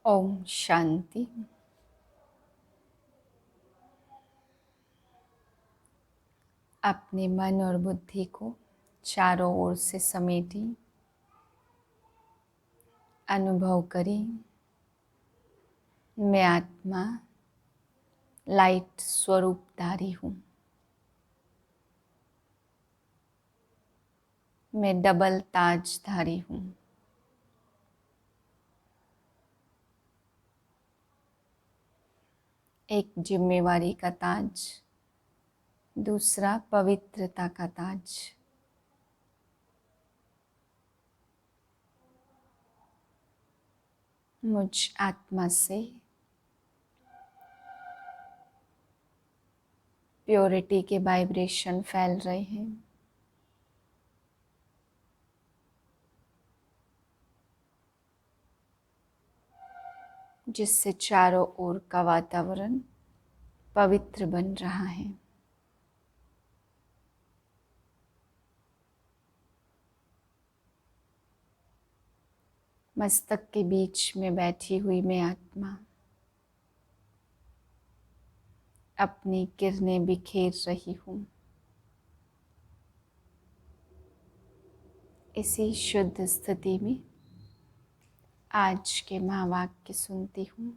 ओम शांति। अपने मन और बुद्धि को चारों ओर से समेटी अनुभव करें, मैं आत्मा लाइट स्वरूपधारी हूँ। मैं डबल ताजधारी हूँ। एक जिम्मेवारी का ताज, दूसरा पवित्रता का ताज। मुझ आत्मा से प्योरिटी के वाइब्रेशन फैल रहे हैं। जिससे चारों ओर का वातावरण पवित्र बन रहा है। मस्तक के बीच में बैठी हुई मैं आत्मा अपनी किरणें बिखेर रही हूँ। इसी शुद्ध स्थिति में आज के महावाक्य सुनती हूँ।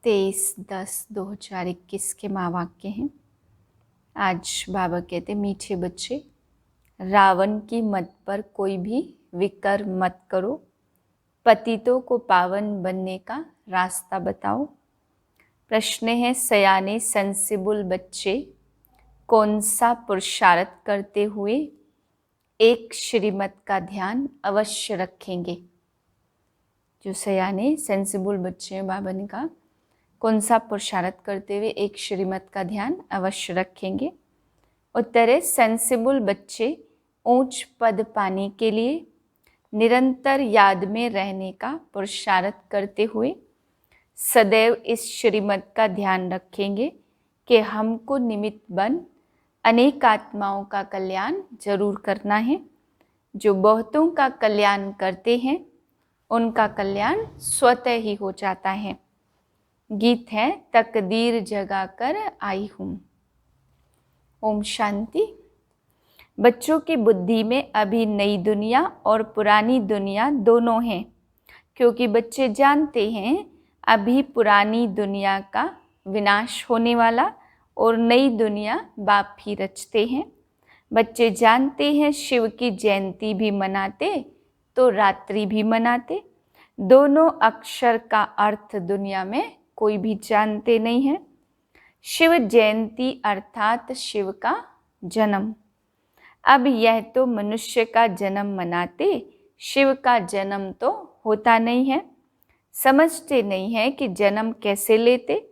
23/10/2021 के महावाक्य हैं। आज बाबा कहते, मीठे बच्चे, रावण की मत पर कोई भी विकर्म मत करो। पतितों को पावन बनने का रास्ता बताओ। प्रश्न है, सयाने सेंसिबल बच्चे कौन सा पुरुषार्थ करते हुए एक श्रीमत का ध्यान अवश्य रखेंगे। जो सयाने सेंसिबल बच्चे हैं, बाबा ने कहा, कौन सा पुरुषार्थ करते हुए एक श्रीमत का ध्यान अवश्य रखेंगे। उत्तर है, सेंसिबल बच्चे ऊंच पद पाने के लिए निरंतर याद में रहने का पुरुषार्थ करते हुए सदैव इस श्रीमत का ध्यान रखेंगे कि हमको निमित्त बन अनेक आत्माओं का कल्याण जरूर करना है। जो बहुतों का कल्याण करते हैं उनका कल्याण स्वतः ही हो जाता है। गीत है, तकदीर जगा कर आई हूँ। ओम शांति। बच्चों की बुद्धि में अभी नई दुनिया और पुरानी दुनिया दोनों हैं, क्योंकि बच्चे जानते हैं अभी पुरानी दुनिया का विनाश होने वाला और नई दुनिया बाप ही रचते हैं। बच्चे जानते हैं शिव की जयंती भी मनाते तो रात्रि भी मनाते। दोनों अक्षर का अर्थ दुनिया में कोई भी जानते नहीं है। शिव जयंती अर्थात शिव का जन्म। अब यह तो मनुष्य का जन्म मनाते, शिव का जन्म तो होता नहीं है। समझते नहीं है कि जन्म कैसे लेते।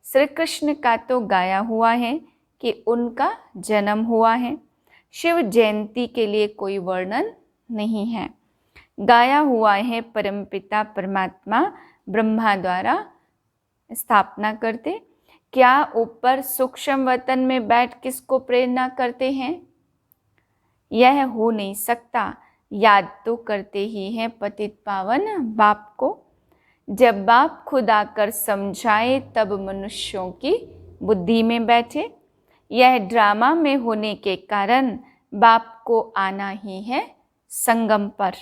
श्री कृष्ण का तो गाया हुआ है कि उनका जन्म हुआ है। शिव जयंती के लिए कोई वर्णन नहीं है। गाया हुआ है परमपिता परमात्मा ब्रह्मा द्वारा स्थापना करते। क्या ऊपर सूक्ष्म वतन में बैठ किसको प्रेरणा करते हैं? यह हो नहीं सकता। याद तो करते ही हैं पतित पावन बाप को। जब बाप खुद आकर समझाए तब मनुष्यों की बुद्धि में बैठे। यह ड्रामा में होने के कारण बाप को आना ही है संगम पर।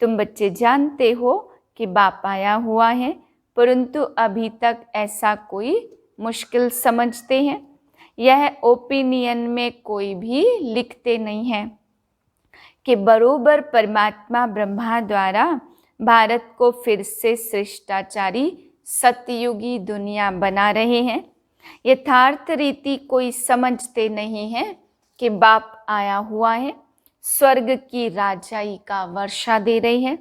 तुम बच्चे जानते हो कि बाप आया हुआ है, परंतु अभी तक ऐसा कोई मुश्किल समझते हैं। यह ओपिनियन में कोई भी लिखते नहीं है कि बरोबर परमात्मा ब्रह्मा द्वारा भारत को फिर से शिष्टाचारी सतयुगी दुनिया बना रहे हैं। यथार्थ रीति कोई समझते नहीं है कि बाप आया हुआ है, स्वर्ग की राजाई का वर्षा दे रही है,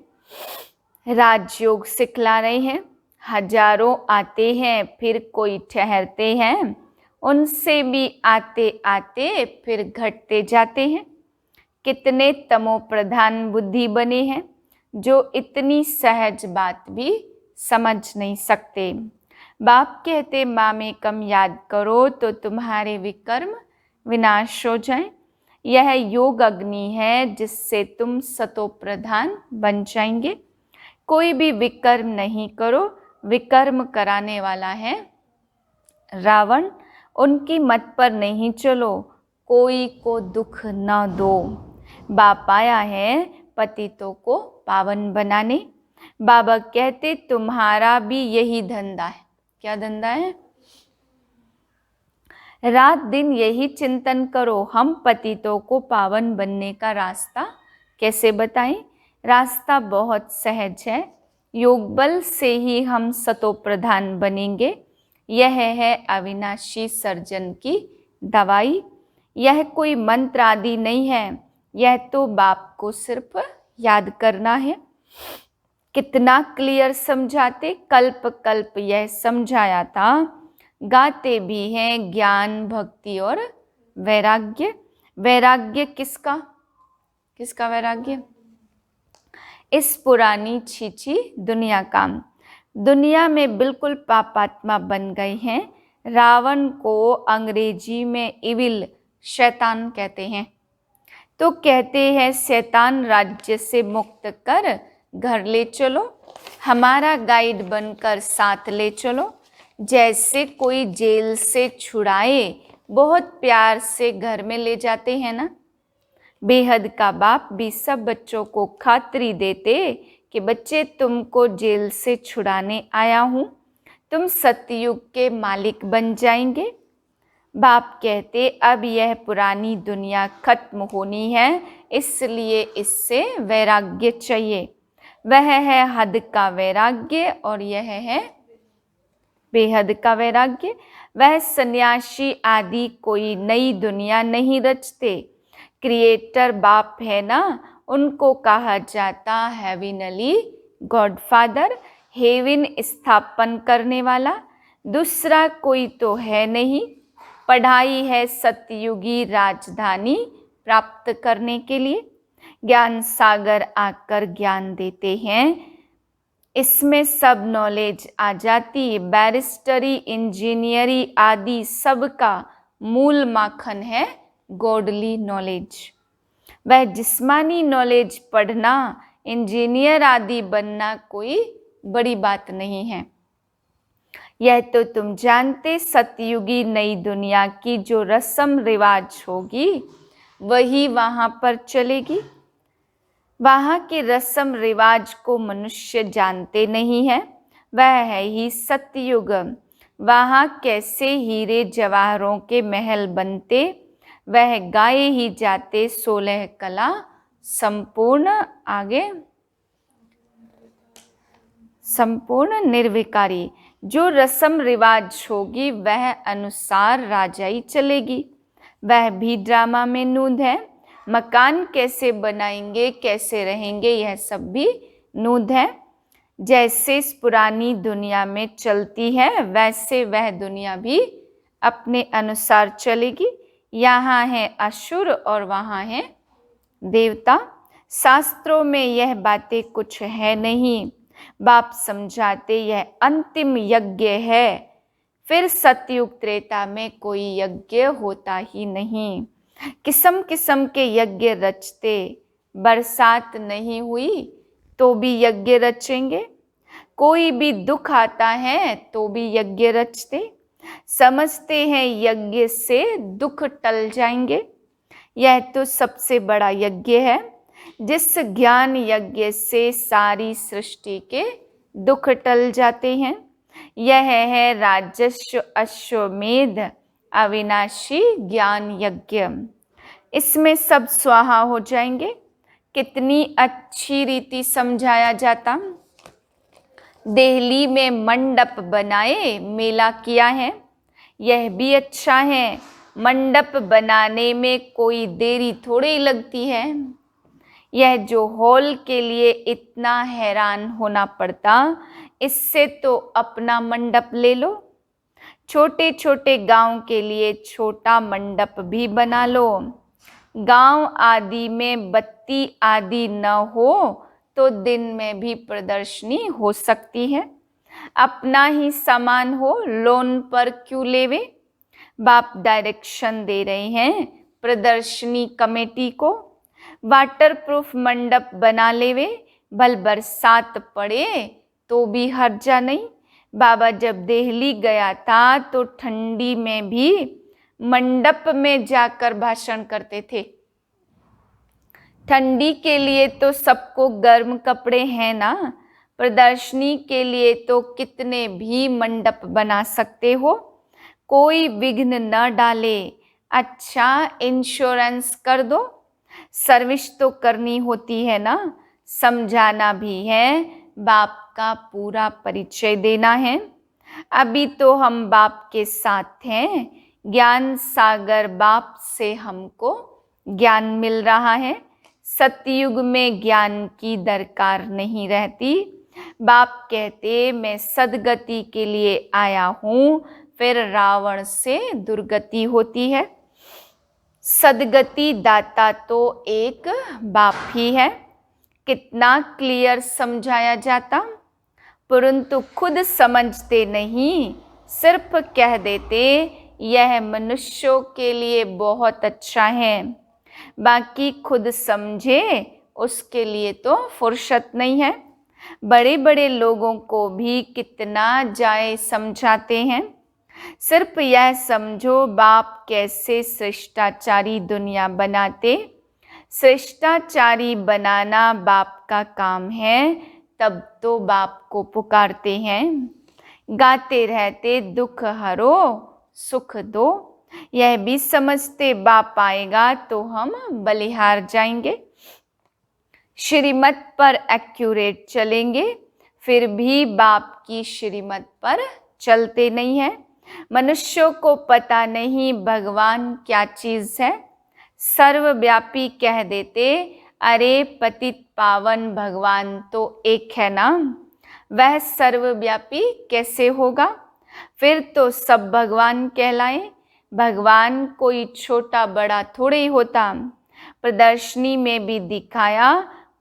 राजयोग सिखला रहे हैं। हजारों आते हैं फिर कोई ठहरते हैं, उनसे भी आते आते फिर घटते जाते हैं। कितने तमो प्रधान बुद्धि बने हैं जो इतनी सहज बात भी समझ नहीं सकते। बाप कहते, मामेकम याद करो तो तुम्हारे विकर्म विनाश हो जाएं। यह योग अग्नि है जिससे तुम सतो प्रधान बन जाएंगे। कोई भी विकर्म नहीं करो, विकर्म कराने वाला है रावण। उनकी मत पर नहीं चलो, कोई को दुख न दो। बाप आया है पतितों को पावन बनाने। बाबा कहते तुम्हारा भी यही धंधा है। क्या धंधा है? रात दिन यही चिंतन करो, हम पतितों को पावन बनने का रास्ता कैसे बताएं। रास्ता बहुत सहज है, योग बल से ही हम सतो प्रधान बनेंगे। यह है अविनाशी सर्जन की दवाई। यह कोई मंत्र आदि नहीं है, यह तो बाप को सिर्फ याद करना है। कितना क्लियर समझाते, कल्प कल्प यह समझाया था। गाते भी हैं ज्ञान भक्ति और वैराग्य। वैराग्य किसका? किसका वैराग्य? इस पुरानी छीछी दुनिया का। दुनिया में बिल्कुल पापात्मा बन गए हैं। रावण को अंग्रेजी में इविल, शैतान कहते हैं। तो कहते हैं शैतान राज्य से मुक्त कर घर ले चलो, हमारा गाइड बनकर साथ ले चलो। जैसे कोई जेल से छुड़ाए बहुत प्यार से घर में ले जाते हैं ना। बेहद का बाप भी सब बच्चों को खातरी देते कि बच्चे तुमको जेल से छुड़ाने आया हूँ, तुम सतयुग के मालिक बन जाएंगे। बाप कहते अब यह पुरानी दुनिया खत्म होनी है, इसलिए इससे वैराग्य चाहिए। वह है हद का वैराग्य और यह है बेहद का वैराग्य। वह सन्यासी आदि कोई नई दुनिया नहीं रचते, क्रिएटर बाप है ना, उनको कहा जाता हेविनली गॉडफादर, हेविन स्थापन करने वाला। दूसरा कोई तो है नहीं। पढ़ाई है सतयुगी राजधानी प्राप्त करने के लिए। ज्ञान सागर आकर ज्ञान देते हैं, इसमें सब नॉलेज आ जाती। बैरिस्टरी, इंजीनियरी आदि सबका मूल माखन है गॉडली नॉलेज। वह जिस्मानी नॉलेज पढ़ना, इंजीनियर आदि बनना कोई बड़ी बात नहीं है। यह तो तुम जानते, सतयुगी नई दुनिया की जो रस्म रिवाज होगी वही वहाँ पर चलेगी। वहाँ के रस्म रिवाज को मनुष्य जानते नहीं है। वह है ही सतयुग। वहाँ कैसे हीरे जवाहरों के महल बनते, वह गाए ही जाते 16 कला संपूर्ण। आगे संपूर्ण निर्विकारी। जो रस्म रिवाज होगी वह अनुसार राजाई चलेगी। वह भी ड्रामा में नूंद है। मकान कैसे बनाएंगे, कैसे रहेंगे, यह सब भी नूंद है। जैसे इस पुरानी दुनिया में चलती है वैसे वह दुनिया भी अपने अनुसार चलेगी। यहाँ है असुर और वहाँ है देवता। शास्त्रों में यह बातें कुछ है नहीं। बाप समझाते यह अंतिम यज्ञ है। फिर सतयुग त्रेता में कोई यज्ञ होता ही नहीं। किस्म किस्म के यज्ञ रचते। बरसात नहीं हुई तो भी यज्ञ रचेंगे। कोई भी दुख आता है तो भी यज्ञ रचते। समझते हैं यज्ञ से दुख टल जाएंगे। यह तो सबसे बड़ा यज्ञ है। जिस ज्ञान यज्ञ से सारी सृष्टि के दुख टल जाते हैं। यह है राजस्व अश्वमेध अविनाशी ज्ञान यज्ञ। इसमें सब स्वाहा हो जाएंगे। कितनी अच्छी रीति समझाया जाता। दिल्ली में मंडप बनाए मेला किया है, यह भी अच्छा है। मंडप बनाने में कोई देरी थोड़ी लगती है। यह जो हॉल के लिए इतना हैरान होना पड़ता, इससे तो अपना मंडप ले लो। छोटे छोटे गांव के लिए छोटा मंडप भी बना लो। गांव आदि में बत्ती आदि न हो तो दिन में भी प्रदर्शनी हो सकती है। अपना ही सामान हो, लोन पर क्यों लेवे। बाप डायरेक्शन दे रहे हैं प्रदर्शनी कमेटी को। वाटरप्रूफ मंडप बना लेवे, भल बरसात पड़े तो भी हर्जा नहीं। बाबा जब दिल्ली गया था तो ठंडी में भी मंडप में जाकर भाषण करते थे। ठंडी के लिए तो सबको गर्म कपड़े हैं ना, प्रदर्शनी के लिए तो कितने भी मंडप बना सकते हो, कोई विघ्न न डाले। अच्छा इंश्योरेंस कर दो, सर्विस तो करनी होती है ना, समझाना भी है, बाप का पूरा परिचय देना है। अभी तो हम बाप के साथ हैं, ज्ञान सागर बाप से हमको ज्ञान मिल रहा है। सतयुग में ज्ञान की दरकार नहीं रहती। बाप कहते मैं सदगति के लिए आया हूँ, फिर रावण से दुर्गति होती है। सदगति दाता तो एक बाप ही है। कितना क्लियर समझाया जाता, परंतु खुद समझते नहीं, सिर्फ कह देते यह मनुष्यों के लिए बहुत अच्छा है, बाकी खुद समझे उसके लिए तो फुर्सत नहीं है। बड़े बड़े लोगों को भी कितना जाए समझाते हैं। सिर्फ यह समझो बाप कैसे शिष्टाचारी दुनिया बनाते। शिष्टाचारी बनाना बाप का काम है, तब तो बाप को पुकारते हैं। गाते रहते दुख हरो सुख दो, यह भी समझते बाप आएगा तो हम बलिहार जाएंगे। श्रीमत पर एक्यूरेट चलेंगे, फिर भी बाप की श्रीमत पर चलते नहीं है। मनुष्यों को पता नहीं भगवान क्या चीज है। सर्वव्यापी कह देते, अरे पतित पावन भगवान तो एक है ना, वह सर्वव्यापी कैसे होगा? फिर तो सब भगवान कहलाए। भगवान कोई छोटा बड़ा थोड़े ही होता। प्रदर्शनी में भी दिखाया,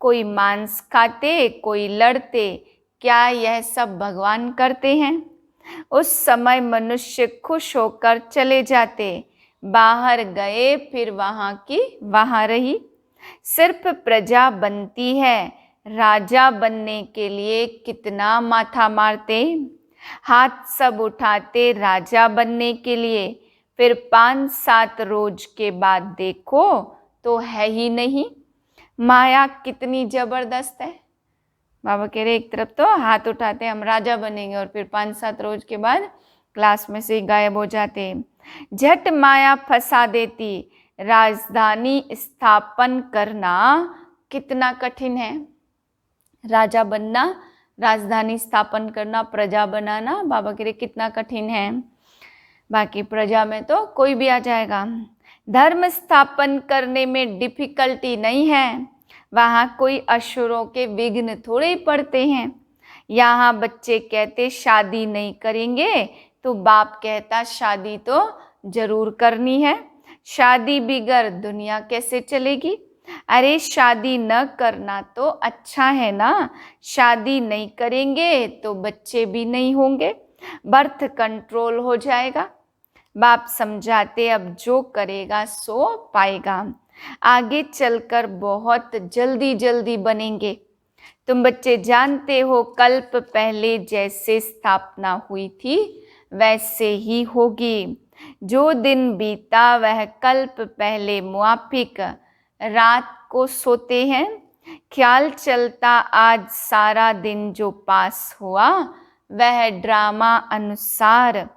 कोई मांस खाते कोई लड़ते, क्या यह सब भगवान करते हैं? उस समय मनुष्य खुश होकर चले जाते, बाहर गए फिर वहां की वहां रही। सिर्फ प्रजा बनती है, राजा बनने के लिए कितना माथा मारते, हाथ सब उठाते राजा बनने के लिए, फिर 5-7 रोज के बाद देखो तो है ही नहीं। माया कितनी जबरदस्त है। बाबा कह रहे एक तरफ तो हाथ उठाते हम राजा बनेंगे और फिर 5-7 रोज के बाद क्लास में से गायब हो जाते। झट माया फंसा देती। राजधानी स्थापन करना कितना कठिन है। राजा बनना, राजधानी स्थापन करना, प्रजा बनाना बाबा कह रहे कितना कठिन है। बाकी प्रजा में तो कोई भी आ जाएगा। धर्म स्थापन करने में डिफिकल्टी नहीं है, वहाँ कोई असुरों के विघ्न थोड़े ही पड़ते हैं। यहाँ बच्चे कहते शादी नहीं करेंगे तो बाप कहता शादी तो जरूर करनी है। शादी बिगर दुनिया कैसे चलेगी? अरे शादी न करना तो अच्छा है ना, शादी नहीं करेंगे तो बच्चे भी नहीं होंगे, बर्थ कंट्रोल हो जाएगा। बाप समझाते अब जो करेगा सो पाएगा, आगे चलकर बहुत जल्दी जल्दी बनेंगे। तुम बच्चे जानते हो कल्प पहले जैसे स्थापना हुई थी वैसे ही होगी। जो दिन बीता वह कल्प पहले मुआफिक, रात को सोते हैं, ख्याल चलता आज सारा दिन जो पास हुआ वह ड्रामा अनुसार,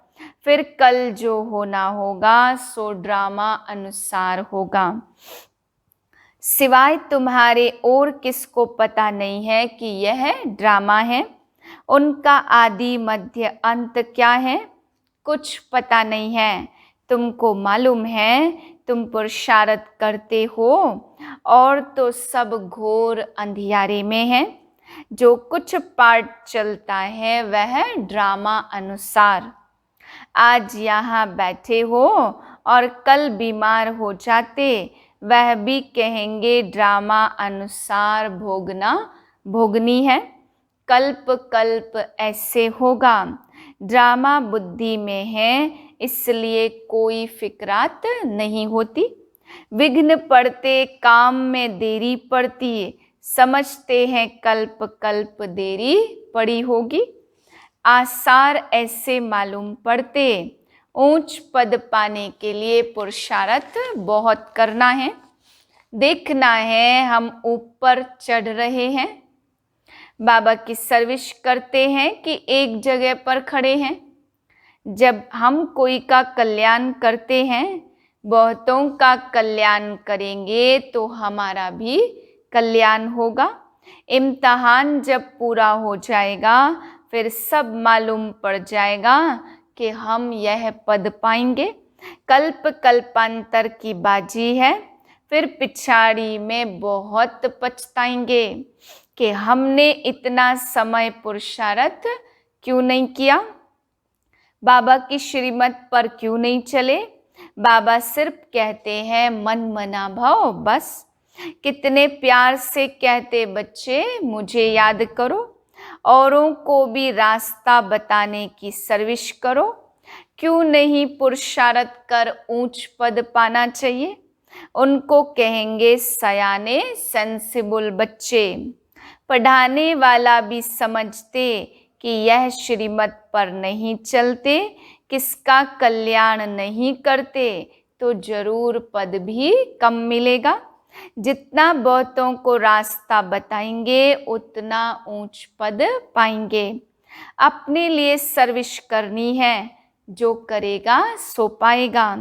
फिर कल जो होना होगा सो ड्रामा अनुसार होगा। सिवाय तुम्हारे और किसको पता नहीं है कि यह ड्रामा है। उनका आदि मध्य अंत क्या है कुछ पता नहीं है। तुमको मालूम है तुम पुरुषार्थ करते हो और तो सब घोर अंधियारे में है। जो कुछ पार्ट चलता है वह ड्रामा अनुसार। आज यहाँ बैठे हो और कल बीमार हो जाते, वह भी कहेंगे ड्रामा अनुसार भोगना भोगनी है। कल्प कल्प ऐसे होगा। ड्रामा बुद्धि में है, इसलिए कोई फिक्रात नहीं होती। विघ्न पड़ते काम में देरी पड़ती, समझते हैं कल्प कल्प देरी पड़ी होगी। आसार ऐसे मालूम पड़ते, ऊंच पद पाने के लिए पुरुषार्थ बहुत करना है। देखना है हम ऊपर चढ़ रहे हैं। बाबा की सर्विस करते हैं कि एक जगह पर खड़े हैं। जब हम कोई का कल्याण करते हैं, बहुतों का कल्याण करेंगे तो हमारा भी कल्याण होगा। इम्तिहान जब पूरा हो जाएगा फिर सब मालूम पड़ जाएगा कि हम यह पद पाएंगे। कल्प कल्पांतर की बाजी है, फिर पिछाड़ी में बहुत पछताएंगे कि हमने इतना समय पुरुषार्थ क्यों नहीं किया, बाबा की श्रीमत पर क्यों नहीं चले। बाबा सिर्फ कहते हैं मन मना भाव बस। कितने प्यार से कहते बच्चे मुझे याद करो, औरों को भी रास्ता बताने की सर्विस करो। क्यों नहीं पुरुषार्थ कर ऊंच पद पाना चाहिए। उनको कहेंगे सयाने सेंसिबल बच्चे। पढ़ाने वाला भी समझते कि यह श्रीमत पर नहीं चलते, किसका कल्याण नहीं करते तो जरूर पद भी कम मिलेगा। जितना बहुतों को रास्ता बताएंगे उतना ऊंच पद पाएंगे। अपने लिए सर्विस करनी है, जो करेगा सो पाएगा।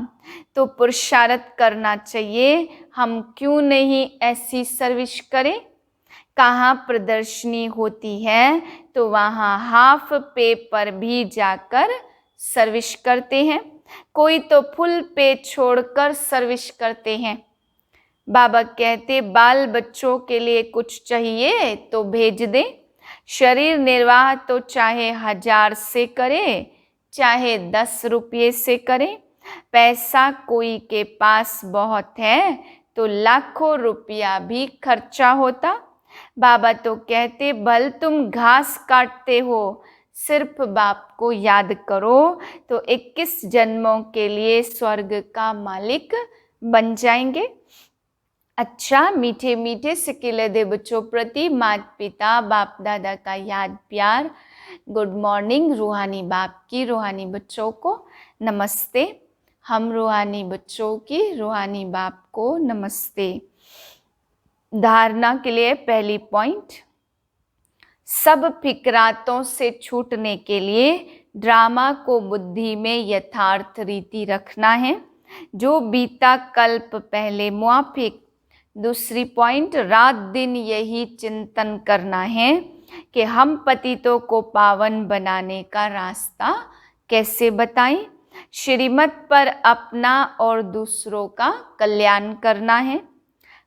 तो पुरुषार्थ करना चाहिए। हम क्यों नहीं ऐसी सर्विस करें। कहाँ प्रदर्शनी होती है तो वहाँ हाफ पे पर भी जाकर सर्विस करते हैं। कोई तो फुल पे छोड़कर सर्विस करते हैं। बाबा कहते बाल बच्चों के लिए कुछ चाहिए तो भेज दें। शरीर निर्वाह तो चाहे 1000 से करे, चाहे 10 रुपये से करें। पैसा कोई के पास बहुत है तो लाखों रुपया भी खर्चा होता। बाबा तो कहते भल तुम घास काटते हो, सिर्फ बाप को याद करो तो 21 जन्मों के लिए स्वर्ग का मालिक बन जाएंगे। अच्छा, मीठे मीठे सिकिले दे बच्चों प्रति माता पिता बाप दादा का याद प्यार। Good morning. रूहानी बाप की रूहानी बच्चों को नमस्ते। हम रूहानी बच्चों की रूहानी बाप को नमस्ते। धारणा के लिए पहली पॉइंट, सब फिक्रातों से छूटने के लिए ड्रामा को बुद्धि में यथार्थ रीति रखना है, जो बीता कल्प पहले मुआफिक। दूसरी पॉइंट, रात दिन यही चिंतन करना है कि हम पतितों को पावन बनाने का रास्ता कैसे बताएं। श्रीमत पर अपना और दूसरों का कल्याण करना है।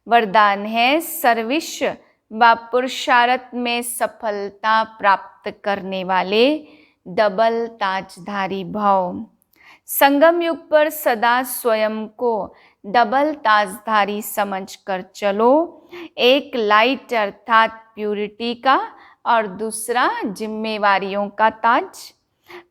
वरदान है सर्विस व पुरुषार्थ में सफलता प्राप्त करने वाले डबल ताजधारी भव। संगम युग पर सदा स्वयं को डबल ताजधारी समझकर चलो। एक लाइट अर्थात प्यूरिटी का और दूसरा जिम्मेवारियों का ताज।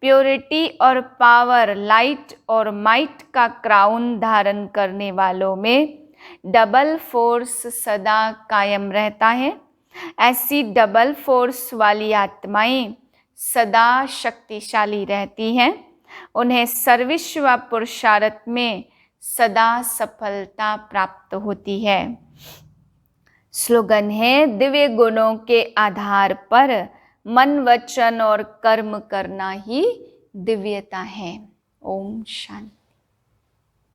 प्योरिटी और पावर, लाइट और माइट का क्राउन धारण करने वालों में डबल फोर्स सदा कायम रहता है। ऐसी डबल फोर्स वाली आत्माएं सदा शक्तिशाली रहती हैं। उन्हें सर्विस व पुरुषार्थ में सदा सफलता प्राप्त होती है। स्लोगन है दिव्य गुणों के आधार पर मन वचन और कर्म करना ही दिव्यता है। ओम शांति।